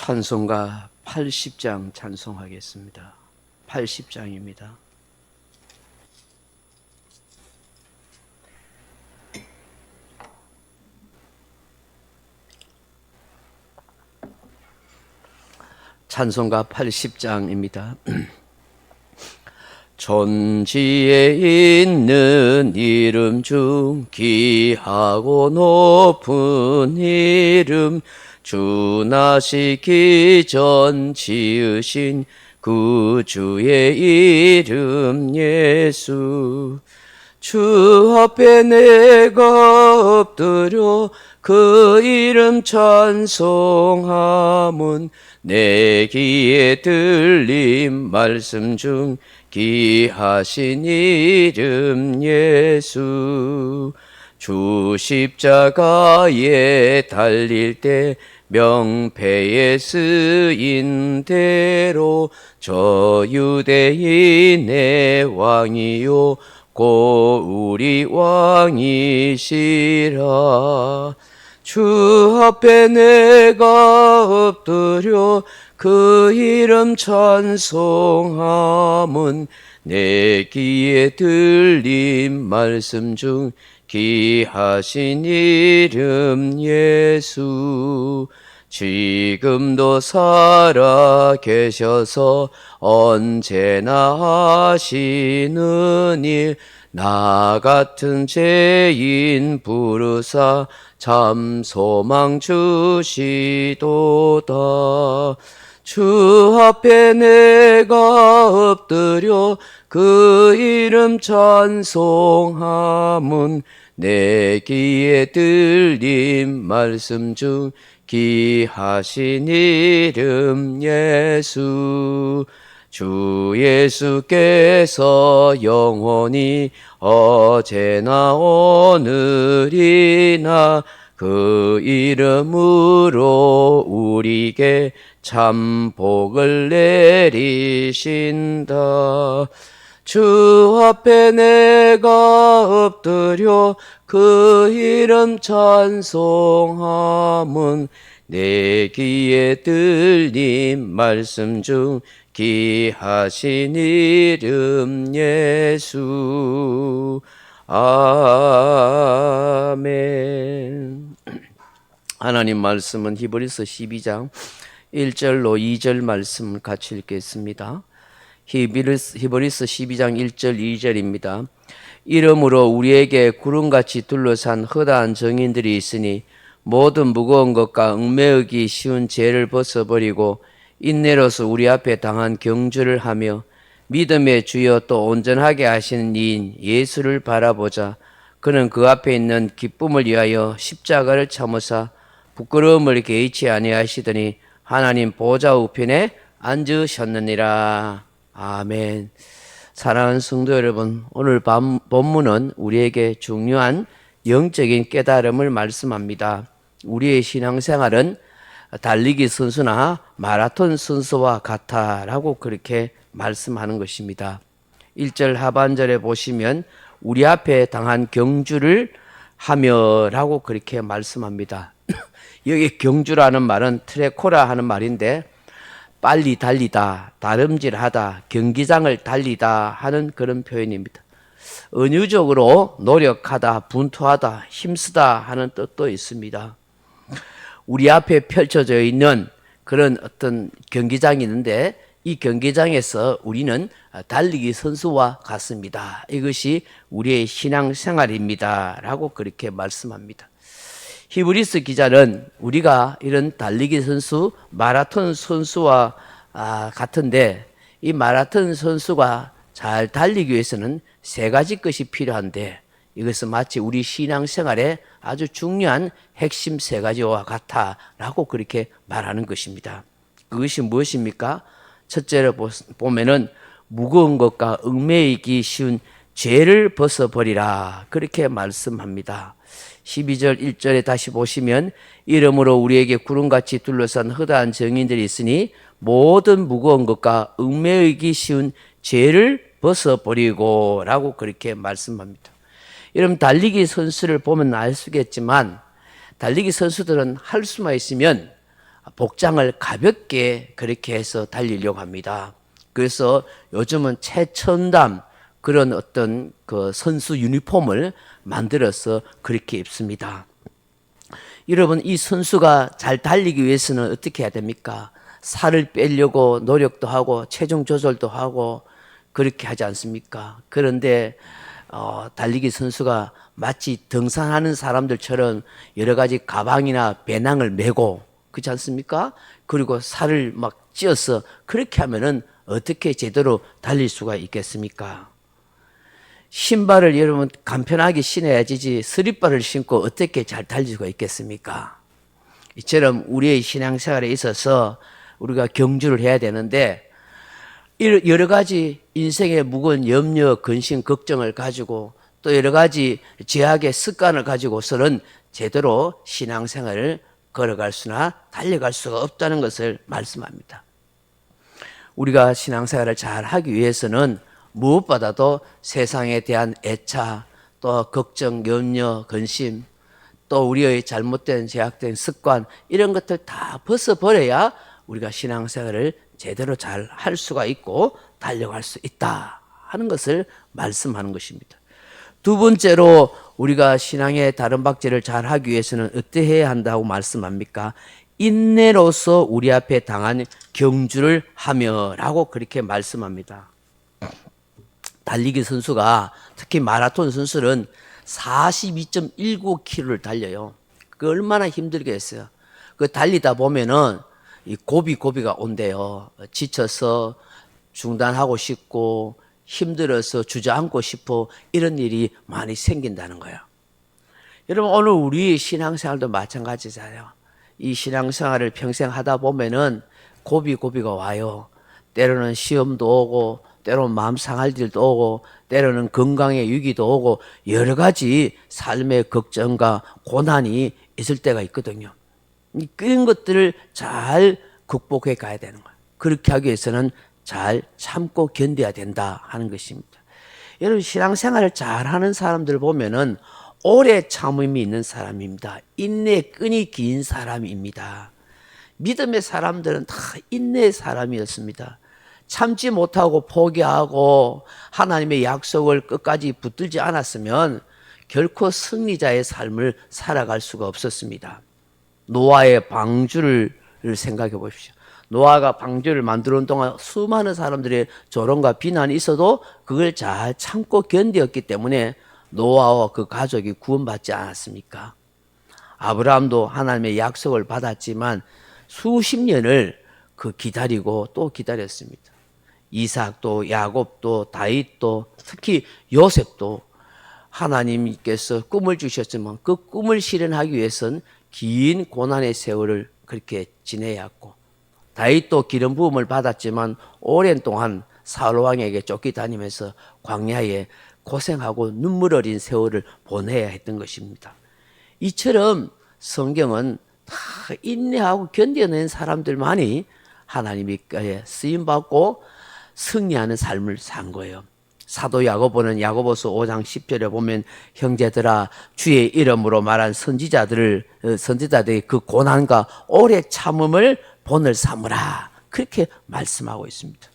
찬송가 80장 찬송하겠습니다. 80장입니다. 찬송가 80장입니다. 존지에 있는 이름 중 귀하고 높은 이름, 주 나시기 전 지으신 구주의 이름 예수. 주 앞에 내가 엎드려 그 이름 찬송함은 내 귀에 들린 말씀 중 귀하신 이름 예수. 주 십자가에 달릴 때 명패에 쓰인 대로 저 유대인의 왕이요 고 우리 왕이시라. 주 앞에 내가 엎드려 그 이름 찬송함은 내 귀에 들린 말씀 중 귀하신 이름 예수. 지금도 살아 계셔서 언제나 하시는 일, 나 같은 죄인 부르사 참 소망 주시도다. 주 앞에 내가 엎드려 그 이름 찬송함은 내 귀에 들린 말씀 중 귀하신 이름 예수. 주 예수께서 영원히 어제나 오늘이나 그 이름으로 우리에게 참 복을 내리신다. 주 앞에 내가 엎드려 그 이름 찬송함은 내 귀에 들린 말씀 중 귀하신 이름 예수. 아멘. 하나님 말씀은 히브리서 12장 1절로 2절 말씀을 같이 읽겠습니다. 히브리서 12장 1절 2절입니다. 이러므로 우리에게 구름같이 둘러싼 허다한 정인들이 있으니 모든 무거운 것과 얽매이기 쉬운 죄를 벗어버리고 인내로서 우리 앞에 당한 경주를 하며 믿음의 주여 또 온전하게 하시는 이인 예수를 바라보자. 그는 그 앞에 있는 기쁨을 위하여 십자가를 참으사 부끄러움을 개의치 아니하시더니 하나님 보좌 우편에 앉으셨느니라. 아멘. 사랑하는 성도 여러분, 오늘 본문은 우리에게 중요한 영적인 깨달음을 말씀합니다. 우리의 신앙생활은 달리기 선수나 마라톤 선수와 같다라고 그렇게 말씀하는 것입니다. 1절 하반절에 보시면 우리 앞에 당한 경주를 하며라고 그렇게 말씀합니다. 여기 경주라는 말은 트레코라 하는 말인데 빨리 달리다, 다름질하다, 경기장을 달리다 하는 그런 표현입니다. 은유적으로 노력하다, 분투하다, 힘쓰다 하는 뜻도 있습니다. 우리 앞에 펼쳐져 있는 그런 어떤 경기장이 있는데 이 경기장에서 우리는 달리기 선수와 같습니다. 이것이 우리의 신앙생활입니다 라고 그렇게 말씀합니다. 히브리서 기자는 우리가 이런 달리기 선수, 마라톤 선수와 같은데 이 마라톤 선수가 잘 달리기 위해서는 세 가지 것이 필요한데 이것은 마치 우리 신앙생활에 아주 중요한 핵심 세 가지와 같다라고 그렇게 말하는 것입니다. 그것이 무엇입니까? 첫째로 보면은 무거운 것과 얽매이기 쉬운 죄를 벗어버리라 그렇게 말씀합니다. 12절 1절에 다시 보시면 이러므로 우리에게 구름같이 둘러싼 허다한 정인들이 있으니 모든 무거운 것과 얽매이기 쉬운 죄를 벗어버리고 라고 그렇게 말씀합니다. 여러분 달리기 선수를 보면 알 수 있겠지만 달리기 선수들은 할 수만 있으면 복장을 가볍게 그렇게 해서 달리려고 합니다. 그래서 요즘은 최첨단 그런 어떤 그 선수 유니폼을 만들어서 그렇게 입습니다. 여러분, 이 선수가 잘 달리기 위해서는 어떻게 해야 됩니까? 살을 빼려고 노력도 하고 체중 조절도 하고 그렇게 하지 않습니까? 그런데 달리기 선수가 마치 등산하는 사람들처럼 여러 가지 가방이나 배낭을 메고 그렇지 않습니까? 그리고 살을 막 찌어서 그렇게 하면은 어떻게 제대로 달릴 수가 있겠습니까? 신발을 여러분 간편하게 신어야지 스리퍼를 신고 어떻게 잘 달릴 수가 있겠습니까? 이처럼 우리의 신앙생활에 있어서 우리가 경주를 해야 되는데 여러 가지 인생의 무거운 염려, 근심, 걱정을 가지고 또 여러 가지 죄악의 습관을 가지고서는 제대로 신앙생활을 걸어갈 수나 달려갈 수가 없다는 것을 말씀합니다. 우리가 신앙생활을 잘 하기 위해서는 무엇보다도 세상에 대한 애착, 또 걱정, 염려, 근심, 또 우리의 잘못된 제약된 습관 이런 것들 다 벗어버려야 우리가 신앙생활을 제대로 잘 할 수가 있고 달려갈 수 있다 하는 것을 말씀하는 것입니다. 두 번째로 우리가 신앙의 다른 박제를 잘 하기 위해서는 어떻게 해야 한다고 말씀합니까? 인내로서 우리 앞에 당한 경주를 하며라고 그렇게 말씀합니다. 달리기 선수가 특히 마라톤 선수는 42.19km를 달려요. 그 얼마나 힘들겠어요. 그 달리다 보면은 이 고비가 온대요. 지쳐서 중단하고 싶고 힘들어서 주저앉고 싶어 이런 일이 많이 생긴다는 거예요. 여러분 오늘 우리 신앙생활도 마찬가지잖아요. 이 신앙생활을 평생 하다 보면은 고비가 와요. 때로는 시험도 오고 때로는 마음 상할 일도 오고 때로는 건강의 위기도 오고 여러 가지 삶의 걱정과 고난이 있을 때가 있거든요. 그런 것들을 잘 극복해 가야 되는 거예요. 그렇게 하기 위해서는 잘 참고 견뎌야 된다 하는 것입니다. 여러분 신앙생활을 잘하는 사람들 보면은 오래 참음이 있는 사람입니다. 인내의 끈이 긴 사람입니다. 믿음의 사람들은 다 인내의 사람이었습니다. 참지 못하고 포기하고 하나님의 약속을 끝까지 붙들지 않았으면 결코 승리자의 삶을 살아갈 수가 없었습니다. 노아의 방주를 생각해 보십시오. 노아가 방주를 만드는 동안 수많은 사람들의 조롱과 비난이 있어도 그걸 잘 참고 견디었기 때문에 노아와 그 가족이 구원받지 않았습니까? 아브라함도 하나님의 약속을 받았지만 수십 년을 기다리고 또 기다렸습니다. 이삭도 야곱도 다윗도 특히 요셉도 하나님께서 꿈을 주셨지만 그 꿈을 실현하기 위해서는 긴 고난의 세월을 그렇게 지내야 했고 다윗도 기름 부음을 받았지만 오랜 동안 사울 왕에게 쫓기다니면서 광야에 고생하고 눈물 어린 세월을 보내야 했던 것입니다. 이처럼 성경은 다 인내하고 견뎌낸 사람들만이 하나님의 쓰임받고 승리하는 삶을 산 거예요. 사도 야고보는 야고보서 5장 10절에 보면 형제들아 주의 이름으로 말한 선지자들의 그 고난과 오래 참음을 본을 삼으라 그렇게 말씀하고 있습니다.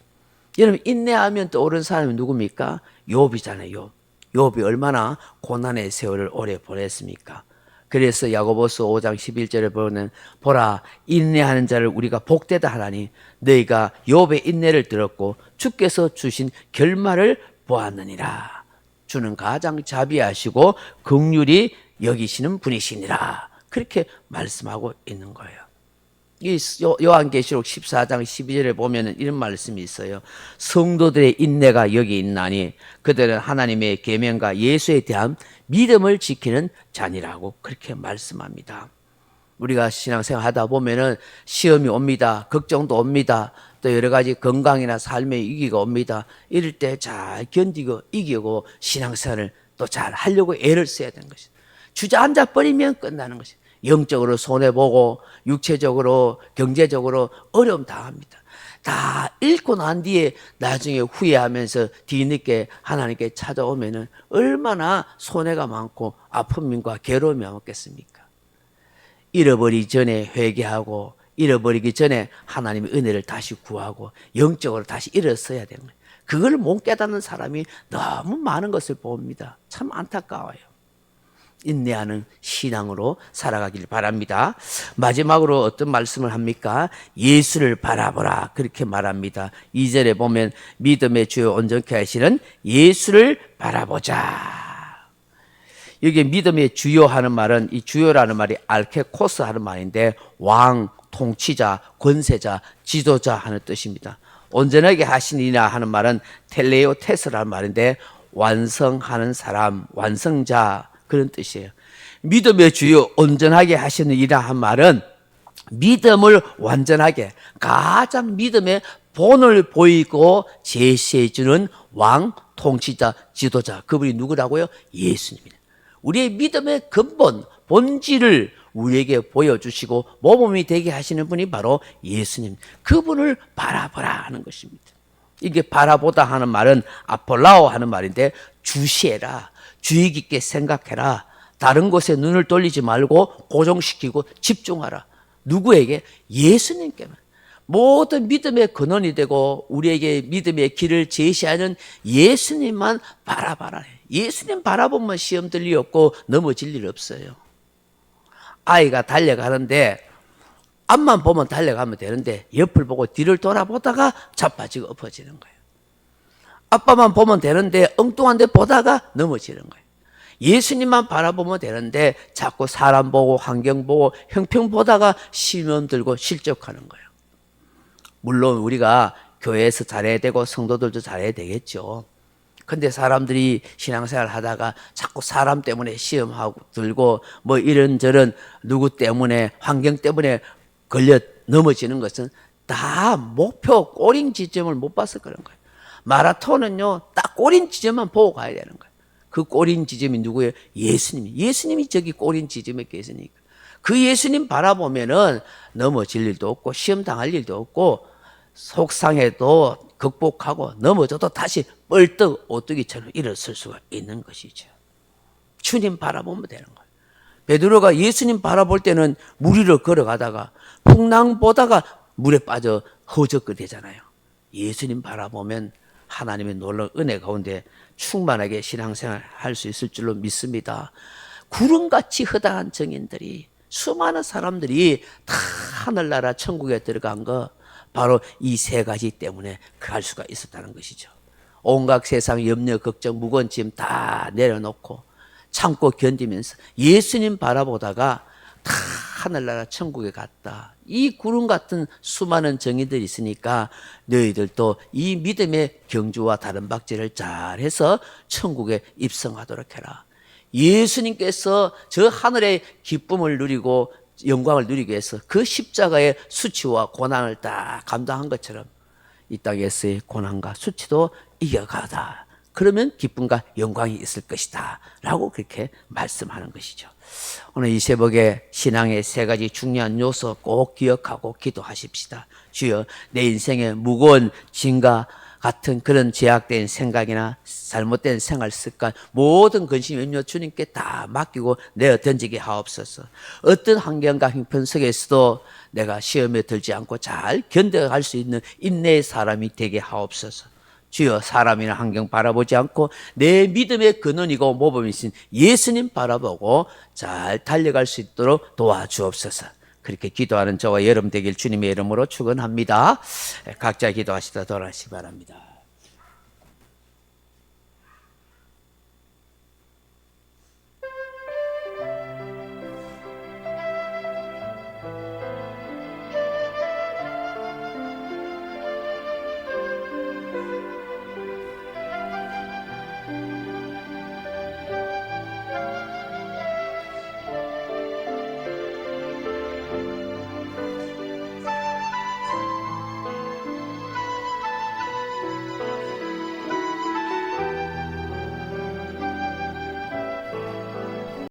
여러분 인내하면 떠오르는 사람이 누굽니까? 욥이잖아요. 욥이 얼마나 고난의 세월을 오래 보냈습니까? 그래서 야고보서 5장 11절에 보면 보라 인내하는 자를 우리가 복되다 하나니 너희가 욥의 인내를 들었고 주께서 주신 결말을 보았느니라. 주는 가장 자비하시고 긍휼히 여기시는 분이시니라. 그렇게 말씀하고 있는 거예요. 이 요한계시록 14장 12절에 보면 이런 말씀이 있어요. 성도들의 인내가 여기 있나니 그들은 하나님의 계명과 예수에 대한 믿음을 지키는 자니라고 그렇게 말씀합니다. 우리가 신앙생활 하다 보면은 시험이 옵니다. 걱정도 옵니다. 또 여러 가지 건강이나 삶의 위기가 옵니다. 이럴 때 잘 견디고 이기고 신앙생활을 또 잘 하려고 애를 써야 되는 것입니다. 주저앉아 버리면 끝나는 것입니다. 영적으로 손해보고 육체적으로 경제적으로 어려움 당합니다. 다 읽고 난 뒤에 나중에 후회하면서 뒤늦게 하나님께 찾아오면은 얼마나 손해가 많고 아픔과 괴로움이 없겠습니까? 잃어버리기 전에 회개하고 잃어버리기 전에 하나님의 은혜를 다시 구하고 영적으로 다시 일어서야 되는 거예요. 그걸 못 깨닫는 사람이 너무 많은 것을 봅니다. 참 안타까워요. 인내하는 신앙으로 살아가길 바랍니다. 마지막으로 어떤 말씀을 합니까? 예수를 바라보라 그렇게 말합니다. 2절에 보면 믿음의 주요 온전케 하시는 예수를 바라보자. 여기 믿음의 주요 하는 말은 이 주요라는 말이 알케코스 하는 말인데 왕, 통치자, 권세자, 지도자 하는 뜻입니다. 온전하게 하시니라 하는 말은 텔레오테스라는 말인데 완성하는 사람, 완성자 그런 뜻이에요. 믿음의 주요 온전하게 하시는 이라 한 말은 믿음을 완전하게 가장 믿음의 본을 보이고 제시해 주는 왕, 통치자, 지도자 그분이 누구라고요? 예수님입니다. 우리의 믿음의 근본, 본질을 우리에게 보여주시고 모범이 되게 하시는 분이 바로 예수님. 그분을 바라보라 하는 것입니다. 이게 바라보다 하는 말은 아폴라오 하는 말인데 주시해라. 주의 깊게 생각해라. 다른 곳에 눈을 돌리지 말고 고정시키고 집중하라. 누구에게? 예수님께만. 모든 믿음의 근원이 되고 우리에게 믿음의 길을 제시하는 예수님만 바라봐라. 예수님 바라보면 시험 들 일 없고 넘어질 일 없어요. 아이가 달려가는데 앞만 보면 달려가면 되는데 옆을 보고 뒤를 돌아보다가 자빠지고 엎어지는 거예요. 아빠만 보면 되는데 엉뚱한 데 보다가 넘어지는 거예요. 예수님만 바라보면 되는데 자꾸 사람 보고 환경 보고 형평 보다가 시험 들고 실족하는 거예요. 물론 우리가 교회에서 잘해야 되고 성도들도 잘해야 되겠죠. 근데 사람들이 신앙생활 하다가 자꾸 사람 때문에 시험하고 들고 뭐 이런저런 누구 때문에 환경 때문에 걸려 넘어지는 것은 다 목표 꼬린 지점을 못 봐서 그런 거예요. 마라톤은요 딱 꼬린 지점만 보고 가야 되는 거예요. 그 꼬린 지점이 누구예요? 예수님이. 예수님이 저기 꼬린 지점에 계시니까 그 예수님 바라보면은 넘어질 일도 없고 시험 당할 일도 없고 속상해도 극복하고 넘어져도 다시 뻘떡 오뚜기처럼 일어설 수가 있는 것이죠. 주님 바라보면 되는 거예요. 베드로가 예수님 바라볼 때는 물 위로 걸어가다가 풍랑 보다가 물에 빠져 허적거리잖아요. 예수님 바라보면 하나님의 놀라운 은혜 가운데 충만하게 신앙생활 할 수 있을 줄로 믿습니다. 구름같이 허다한 정인들이 수많은 사람들이 다 하늘나라 천국에 들어간 거 바로 이 세 가지 때문에 갈 수가 있었다는 것이죠. 온갖 세상 염려, 걱정, 무거운 짐 다 내려놓고 참고 견디면서 예수님 바라보다가 다 하늘나라 천국에 갔다. 이 구름 같은 수많은 정의들이 있으니까 너희들도 이 믿음의 경주와 다른 박제를 잘해서 천국에 입성하도록 해라. 예수님께서 저 하늘의 기쁨을 누리고 영광을 누리기 위해서 그 십자가의 수치와 고난을 다 감당한 것처럼 이 땅에서의 고난과 수치도 이겨가다. 그러면 기쁨과 영광이 있을 것이다 라고 그렇게 말씀하는 것이죠. 오늘 이 새벽에 신앙의 세 가지 중요한 요소 꼭 기억하고 기도하십시다. 주여 내 인생의 무거운 짐과 같은 그런 제약된 생각이나 잘못된 생활 습관 모든 근심 염려 주님께 다 맡기고 내어 던지게 하옵소서. 어떤 환경과 형편 속에서도 내가 시험에 들지 않고 잘 견뎌갈 수 있는 인내의 사람이 되게 하옵소서. 주여 사람이나 환경 바라보지 않고 내 믿음의 근원이고 모범이신 예수님 바라보고 잘 달려갈 수 있도록 도와주옵소서. 그렇게 기도하는 저와 여러분 되길 주님의 이름으로 축원합니다. 각자 기도하시다 돌아가시기 바랍니다.